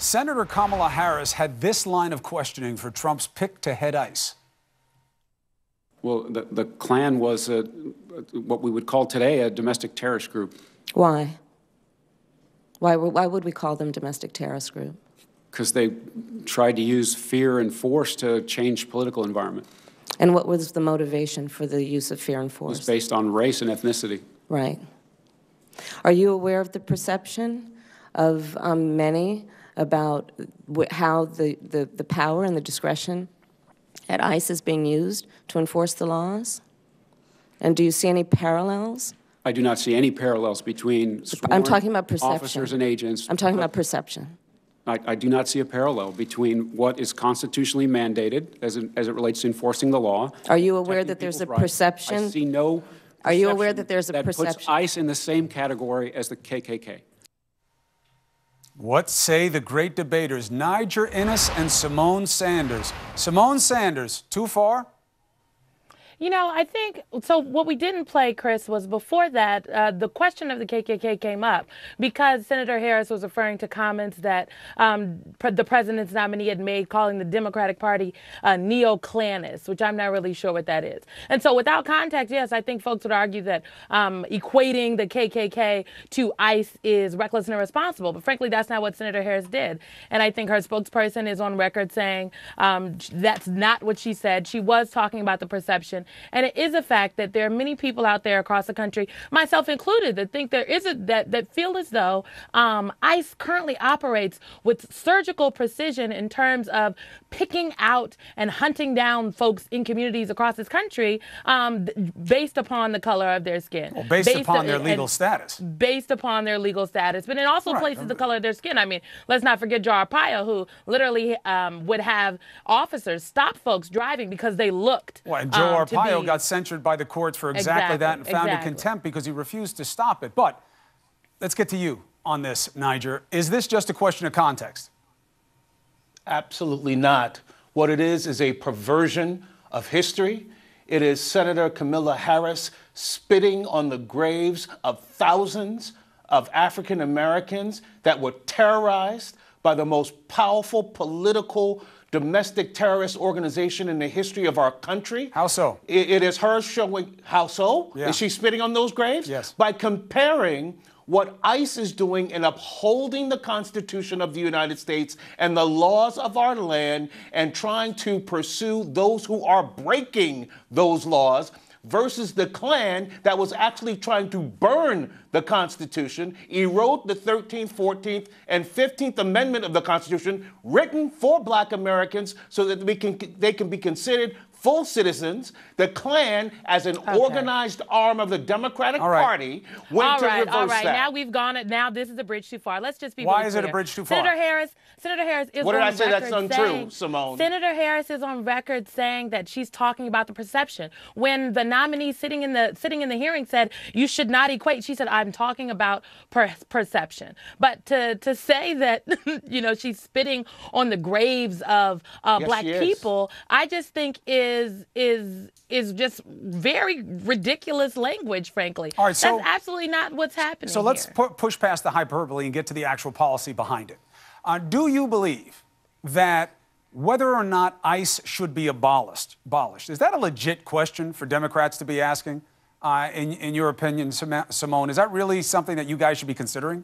Senator Kamala Harris had this line of questioning for Trump's pick to head ICE. Well, the Klan was what we would call today a domestic terrorist group. Why? Why would we call them domestic terrorist group? Because they tried to use fear and force to change political environment. And what was the motivation for the use of fear and force? It was based on race and ethnicity. Right. Are you aware of the perception of many about how the power and the discretion at ICE is being used to enforce the laws? And do you see any parallels? I do not see any parallels between sworn I'm talking about perception. officers and agents. I'm talking about perception. I do not see a parallel between what is constitutionally mandated as it relates to enforcing the law. Are you aware that there's a perception? I see no. Are you aware that there's a perception that puts ICE in the same category as the KKK? What say the great debaters Niger Innis and Symone Sanders? Symone Sanders, too far? You know, I think, so what we didn't play, Chris, was before that, the question of the KKK came up because Senator Harris was referring to comments that the president's nominee had made calling the Democratic Party neo-Klanist, which I'm not really sure what that is. And so without context, yes, I think folks would argue that equating the KKK to ICE is reckless and irresponsible. But frankly, that's not what Senator Harris did. And I think her spokesperson is on record saying that's not what she said. She was talking about the perception. And it is a fact that there are many people out there across the country, myself included, that think there is that feel as though ICE currently operates with surgical precision in terms of picking out and hunting down folks in communities across this country based upon the color of their skin. Well, based upon their legal status. Based upon their legal status. But it also places the color of their skin. I mean, let's not forget Joe Arpaio, who literally would have officers stop folks driving because they looked. Well, and Joe Arpaio got censured by the courts for exactly that and found in contempt because he refused to stop it. But let's get to you on this, Niger. Is this just a question of context? Absolutely not. What it is a perversion of history. It is Senator Kamala Harris spitting on the graves of thousands of African Americans that were terrorized by the most powerful political domestic terrorist organization in the history of our country. How so? It is her showing, how so? Yeah. Is she spitting on those graves? Yes. By comparing what ICE is doing in upholding the Constitution of the United States and the laws of our land and trying to pursue those who are breaking those laws versus the Klan that was actually trying to burn the Constitution, erode the 13th, 14th, and 15th Amendment of the Constitution, written for Black Americans so that they can be considered full citizens. The Klan, as an organized arm of the Democratic Party, went to reverse that. All right, now we've gone, now this is a bridge too far. Let's just be Why really is clear. it a bridge too far? Senator Harris is on record What did I say that's saying, untrue, Symone? Senator Harris is on record saying that she's talking about the perception. When the nominee sitting in the hearing said, you should not equate, she said, I'm talking about perception. But to say that, you know, she's spitting on the graves of Black people, I just think is just very ridiculous language, frankly. All right, so that's absolutely not what's happening. So let's push past the hyperbole and get to the actual policy behind it. Do you believe that whether or not ICE should be abolished, is that a legit question for Democrats to be asking? In your opinion, Symone, is that really something that you guys should be considering?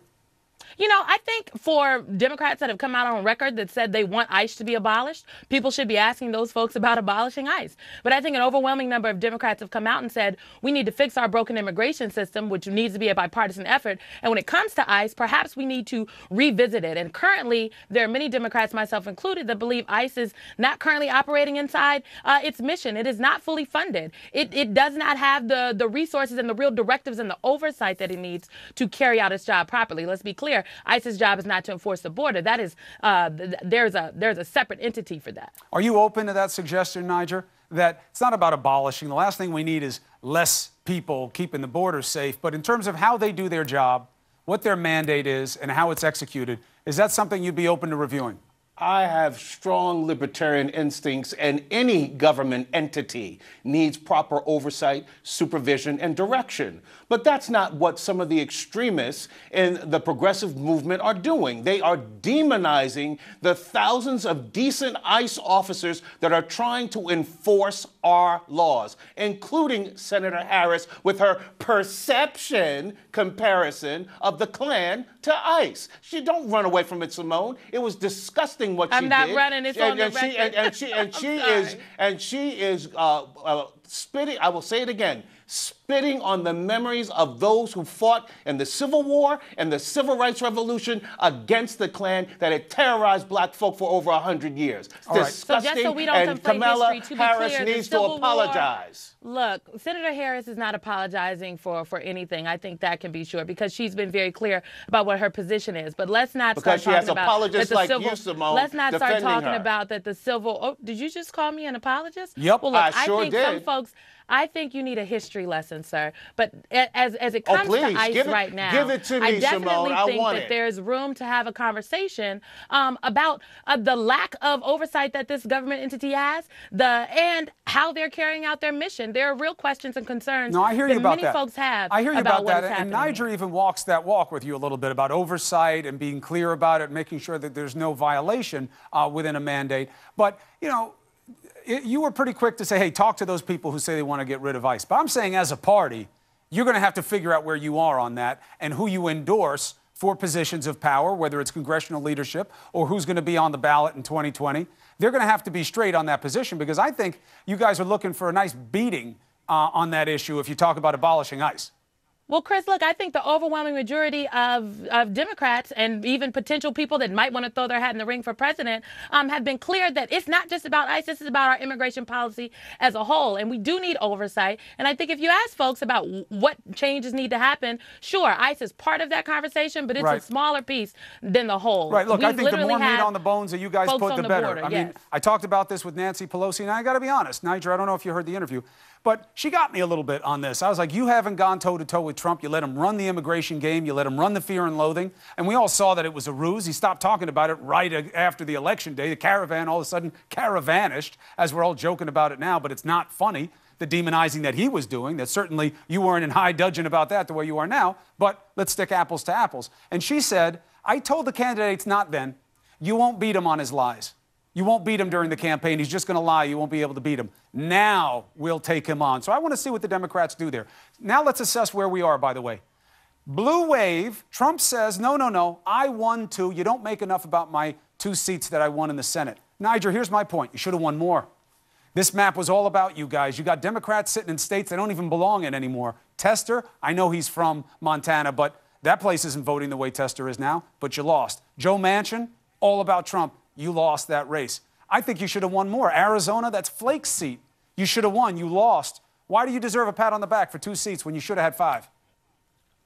You know, I think for Democrats that have come out on record that said they want ICE to be abolished, people should be asking those folks about abolishing ICE. But I think an overwhelming number of Democrats have come out and said we need to fix our broken immigration system, which needs to be a bipartisan effort. And when it comes to ICE, perhaps we need to revisit it. And currently, there are many Democrats, myself included, that believe ICE is not currently operating inside its mission. It is not fully funded. It does not have the resources and the real directives and the oversight that it needs to carry out its job properly. Let's be clear. ICE's job is not to enforce the border. That is, there's a separate entity for that. Are you open to that suggestion, Niger? That it's not about abolishing. The last thing we need is less people keeping the border safe. But in terms of how they do their job, what their mandate is, and how it's executed, is that something you'd be open to reviewing? I have strong libertarian instincts, and any government entity needs proper oversight, supervision, and direction. But that's not what some of the extremists in the progressive movement are doing. They are demonizing the thousands of decent ICE officers that are trying to enforce our laws, including Senator Harris with her perception comparison of the Klan to ICE. She don't run away from it, Simone. It was disgusting what she did. I'm not running. It's on the record. And she is spitting. I will say it again. Spitting on the memories of those who fought in the Civil War and the Civil Rights Revolution against the Klan that had terrorized black folk for over 100 years. It's disgusting, so just so we don't and Kamala history, to be Harris clear, needs to apologize. Look, Senator Harris is not apologizing for anything. I think that can be sure, because she's been very clear about what her position is. But let's not start talking about apologists like you, Simone, let's not start talking her. about that the civil. Oh, did you just call me an apologist? Yep. Well, look, I sure think did. some folks. I think you need a history lesson, sir. But as it comes to ICE right now, give it to me, I definitely Simone. think that there's room to have a conversation about the lack of oversight that this government entity has, and how they're carrying out their mission. There are real questions and concerns No, I hear you that about many that. folks have. I hear you about that. And happening. Niger even walks that walk with you a little bit about oversight and being clear about it, making sure that there's no violation within a mandate. But, you know, you were pretty quick to say, hey, talk to those people who say they want to get rid of ICE. But I'm saying as a party, you're going to have to figure out where you are on that and who you endorse for positions of power, whether it's congressional leadership or who's going to be on the ballot in 2020. They're going to have to be straight on that position, because I think you guys are looking for a nice beating on that issue if you talk about abolishing ICE. Well, Chris, look, I think the overwhelming majority of Democrats and even potential people that might want to throw their hat in the ring for president have been clear that it's not just about ICE. This is about our immigration policy as a whole. And we do need oversight. And I think if you ask folks about what changes need to happen, sure, ICE is part of that conversation, but it's a smaller piece than the whole. Right. Look, I think the more meat on the bones that you guys put, the better. Border, I mean, I talked about this with Nancy Pelosi, and I got to be honest, Niger, I don't know if you heard the interview, but she got me a little bit on this. I was like, you haven't gone toe-to-toe with Trump. You let him run the immigration game. You let him run the fear and loathing. And we all saw that it was a ruse. He stopped talking about it right after the election day. The caravan all of a sudden caravanished, as we're all joking about it now, but it's not funny, the demonizing that he was doing. That certainly you weren't in high dudgeon about that the way you are now, but let's stick apples to apples. And she said, I told the candidates not then, you won't beat him on his lies. You won't beat him during the campaign. He's just going to lie. You won't be able to beat him. Now we'll take him on. So I want to see what the Democrats do there. Now let's assess where we are, by the way. Blue wave, Trump says, no, I won 2. You don't make enough about my 2 seats that I won in the Senate. Niger, here's my point. You should have won more. This map was all about you guys. You got Democrats sitting in states they don't even belong in anymore. Tester, I know he's from Montana, but that place isn't voting the way Tester is now, but you lost. Joe Manchin, all about Trump. You lost that race. I think you should have won more. Arizona, that's Flake's seat. You should have won. You lost. Why do you deserve a pat on the back for 2 seats when you should have had 5?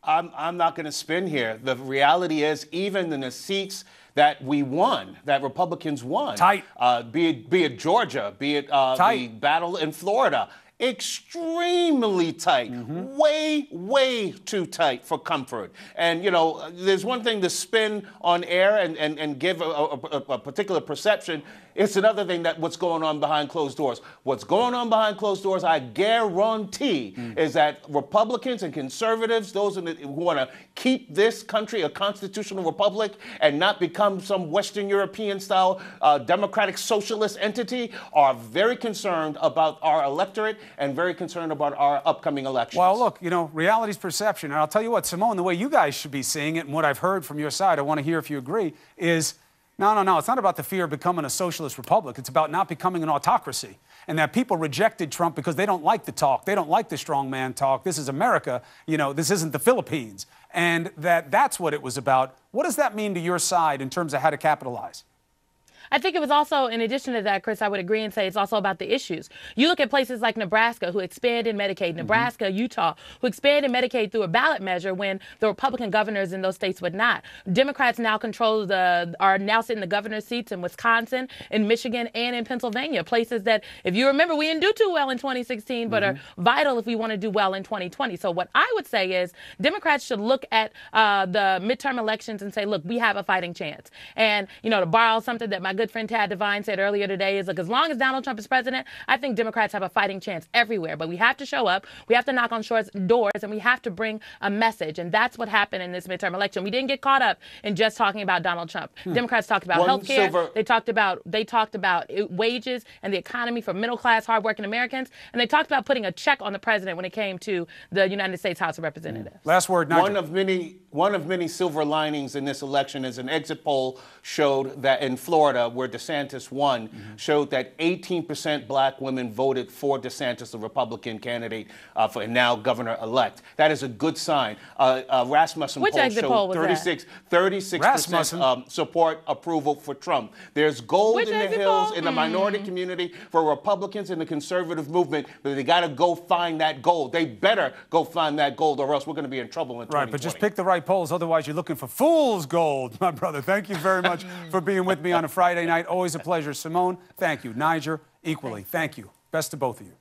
I'm not going to spin here. The reality is, even in the seats that we won, that Republicans won, tight. Be it Georgia, be it the battle in Florida, extremely tight, way too tight for comfort. And, you know, there's one thing to spin on air and give a particular perception. It's another thing that what's going on behind closed doors. What's going on behind closed doors, I guarantee, is that Republicans and conservatives, those who want to keep this country a constitutional republic and not become some Western European-style democratic socialist entity, are very concerned about our electorate and very concerned about our upcoming elections. Well, look, you know, reality's perception. And I'll tell you what, Simone, the way you guys should be seeing it and what I've heard from your side, I want to hear if you agree, is no. It's not about the fear of becoming a socialist republic. It's about not becoming an autocracy. And that people rejected Trump because they don't like the talk. They don't like the strongman talk. This is America. You know, this isn't the Philippines. And that's what it was about. What does that mean to your side in terms of how to capitalize? I think it was also, in addition to that, Chris, I would agree and say it's also about the issues. You look at places like Nebraska, who expanded Medicaid, Nebraska, Utah, who expanded Medicaid through a ballot measure when the Republican governors in those states would not. Democrats now are now sitting the governor's seats in Wisconsin, in Michigan, and in Pennsylvania, places that, if you remember, we didn't do too well in 2016, but are vital if we want to do well in 2020. So what I would say is Democrats should look at the midterm elections and say, look, we have a fighting chance. And, you know, to borrow something that my my good friend Tad Devine said earlier today is, look, as long as Donald Trump is president, I think Democrats have a fighting chance everywhere. But we have to show up, we have to knock on doors, and we have to bring a message. And that's what happened in this midterm election. We didn't get caught up in just talking about Donald Trump. Democrats talked about health care. They talked about wages and the economy for middle-class, hardworking Americans. And they talked about putting a check on the president when it came to the United States House of Representatives. Last word, Nigel. One of many silver linings in this election is an exit poll showed that in Florida, where DeSantis won, showed that 18% black women voted for DeSantis, the Republican candidate, and now governor-elect. That is a good sign. Rasmussen Which poll exit showed poll was 36% support approval for Trump. There's gold in the hills in the minority community for Republicans in the conservative movement, but they got to go find that gold. They better go find that gold, or else we're going to be in trouble in 2020. Right, but just pick the right polls. Otherwise, you're looking for fool's gold, my brother. Thank you very much for being with me on a Friday night. Always a pleasure. Simone, thank you. Niger, equally. Thank you. Best to both of you.